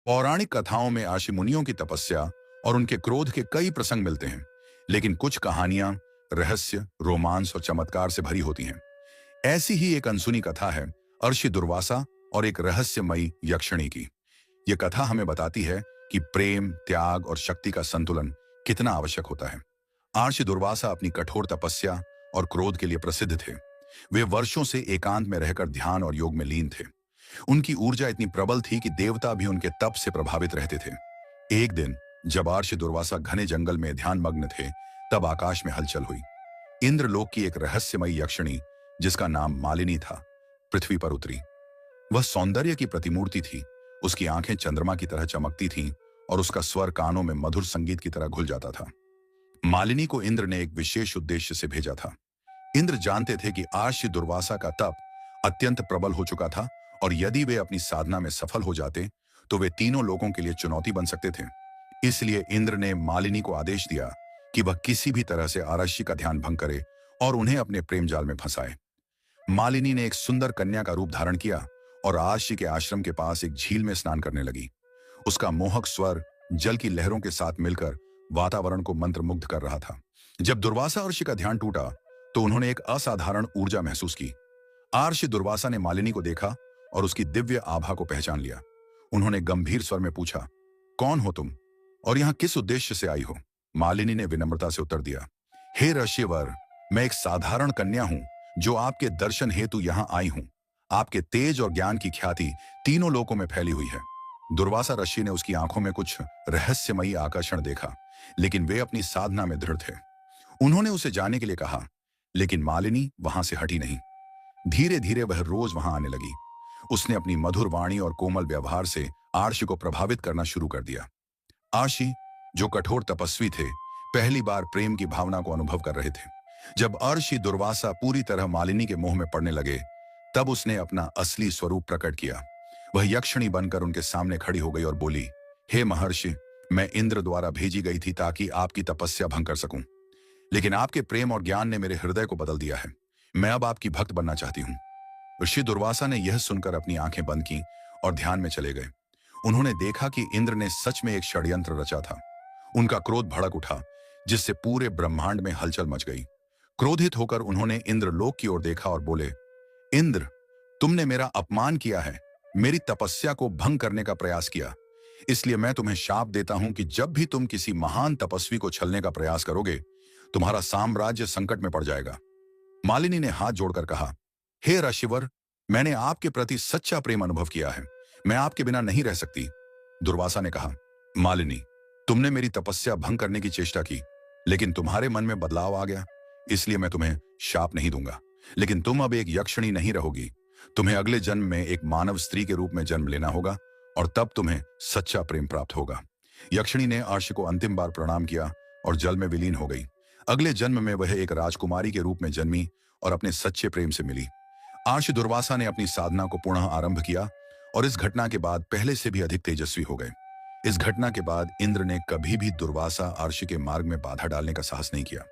पौराणिक कथाओं में आशी मुनियों की तपस्या और उनके क्रोध के कई प्रसंग मिलते हैं, लेकिन कुछ कहानियां रहस्य, रोमांस और चमत्कार से भरी होती हैं। ऐसी ही एक अनसुनी कथा है अर्षि दुर्वासा और एक रहस्यमयी यक्षिणी की। यह कथा हमें बताती है कि प्रेम, त्याग और शक्ति का संतुलन कितना आवश्यक होता है। आर्षि दुर्वासा अपनी कठोर तपस्या और क्रोध के लिए प्रसिद्ध थे। वे वर्षों से एकांत में रहकर ध्यान और योग में लीन थे। उनकी ऊर्जा इतनी प्रबल थी कि देवता भी उनके तप से प्रभावित रहते थे। एक दिन जब आर्षि दुर्वासा घने जंगल में ध्यान मग्न थे, तब आकाश में हलचल हुई। इंद्रलोक की एक रहस्यमयी यक्षिणी, जिसका नाम मालिनी था, पृथ्वी पर उतरी। वह सौंदर्य की प्रतिमूर्ति थी। उसकी आंखें चंद्रमा की तरह चमकती थीं और उसका स्वर कानों में मधुर संगीत की तरह घुल जाता था। मालिनी को इंद्र ने एक विशेष उद्देश्य से भेजा था। इंद्र जानते थे कि आर्षि दुर्वासा का तप अत्यंत प्रबल हो चुका था और यदि वे अपनी साधना में सफल हो जाते तो वे तीनों लोगों के लिए चुनौती बन सकते थे। इसलिए इंद्र ने मालिनी को आदेश दिया कि वह किसी भी तरह से आर्षि का ध्यान भंग करे और उन्हें अपने प्रेम जाल में फंसाए। मालिनी ने एक सुंदर कन्या का रूप धारण किया और आर्षि के आश्रम के पास एक झील में स्नान करने लगी। उसका मोहक स्वर जल की लहरों के साथ मिलकर वातावरण को मंत्रमुग्ध कर रहा था। जब दुर्वासा अर्षि का ध्यान टूटा तो उन्होंने एक असाधारण ऊर्जा महसूस की। आर्षि दुर्वासा ने मालिनी को देखा और उसकी दिव्य आभा को पहचान लिया। उन्होंने गंभीर स्वर में पूछा, कौन हो तुम और यहाँ किस उद्देश्य से आई हो? मालिनी ने विनम्रता से उत्तर दिया, हे ऋषिवर, मैं एक साधारण कन्या हूं जो आपके दर्शन हेतु यहाँ आई हूं। आपके तेज और ज्ञान की ख्याति तीनों लोकों में फैली हुई है। दुर्वासा ऋषि ने उसकी आंखों में कुछ रहस्यमयी आकर्षण देखा, लेकिन वे अपनी साधना में दृढ़ थे। उन्होंने उसे जाने के लिए कहा, लेकिन मालिनी वहां से हटी नहीं। धीरे धीरे वह रोज वहां आने लगी। उसने अपनी मधुर वाणी और कोमल व्यवहार से आर्षि को प्रभावित करना शुरू कर दिया। आर्षि, जो कठोर तपस्वी थे, पहली बार प्रेम की भावना को अनुभव कर रहे थे। जब आर्षि दुर्वासा पूरी तरह मालिनी के मोह में पड़ने लगे, तब उसने अपना असली स्वरूप प्रकट किया। वह यक्षिणी बनकर उनके सामने खड़ी हो गई और बोली, हे महर्षि, मैं इंद्र द्वारा भेजी गई थी ताकि आपकी तपस्या भंग कर सकूं, लेकिन आपके प्रेम और ज्ञान ने मेरे हृदय को बदल दिया है। मैं अब आपकी भक्त बनना चाहती हूं। ऋषि दुर्वासा ने यह सुनकर अपनी आंखें बंद की और ध्यान में चले गए। उन्होंने देखा कि इंद्र ने सच में एक षड्यंत्र रचा था। उनका क्रोध भड़क उठा, जिससे पूरे ब्रह्मांड में हलचल मच गई। क्रोधित होकर उन्होंने इंद्रलोक की ओर देखा और बोले, इंद्र, तुमने मेरा अपमान किया है, मेरी तपस्या को भंग करने का प्रयास किया। इसलिए मैं तुम्हें शाप देता हूं कि जब भी तुम किसी महान तपस्वी को छलने का प्रयास करोगे, तुम्हारा साम्राज्य संकट में पड़ जाएगा। मालिनी ने हाथ जोड़कर कहा, हे ऋषिवर, मैंने आपके प्रति सच्चा प्रेम अनुभव किया है। मैं आपके बिना नहीं रह सकती। दुर्वासा ने कहा, मालिनी, तुमने मेरी तपस्या भंग करने की चेष्टा की, लेकिन तुम्हारे मन में बदलाव आ गया, इसलिए मैं तुम्हें शाप नहीं दूंगा। लेकिन तुम अब एक यक्षिणी नहीं रहोगी। तुम्हें अगले जन्म में एक मानव स्त्री के रूप में जन्म लेना होगा और तब तुम्हें सच्चा प्रेम प्राप्त होगा। यक्षिणी ने आर्षि को अंतिम बार प्रणाम किया और जल में विलीन हो गई। अगले जन्म में वह एक राजकुमारी के रूप में जन्मी और अपने सच्चे प्रेम से मिली। आर्षि दुर्वासा ने अपनी साधना को पुनः आरंभ किया और इस घटना के बाद पहले से भी अधिक तेजस्वी हो गए। इस घटना के बाद इंद्र ने कभी भी दुर्वासा आर्षि के मार्ग में बाधा डालने का साहस नहीं किया।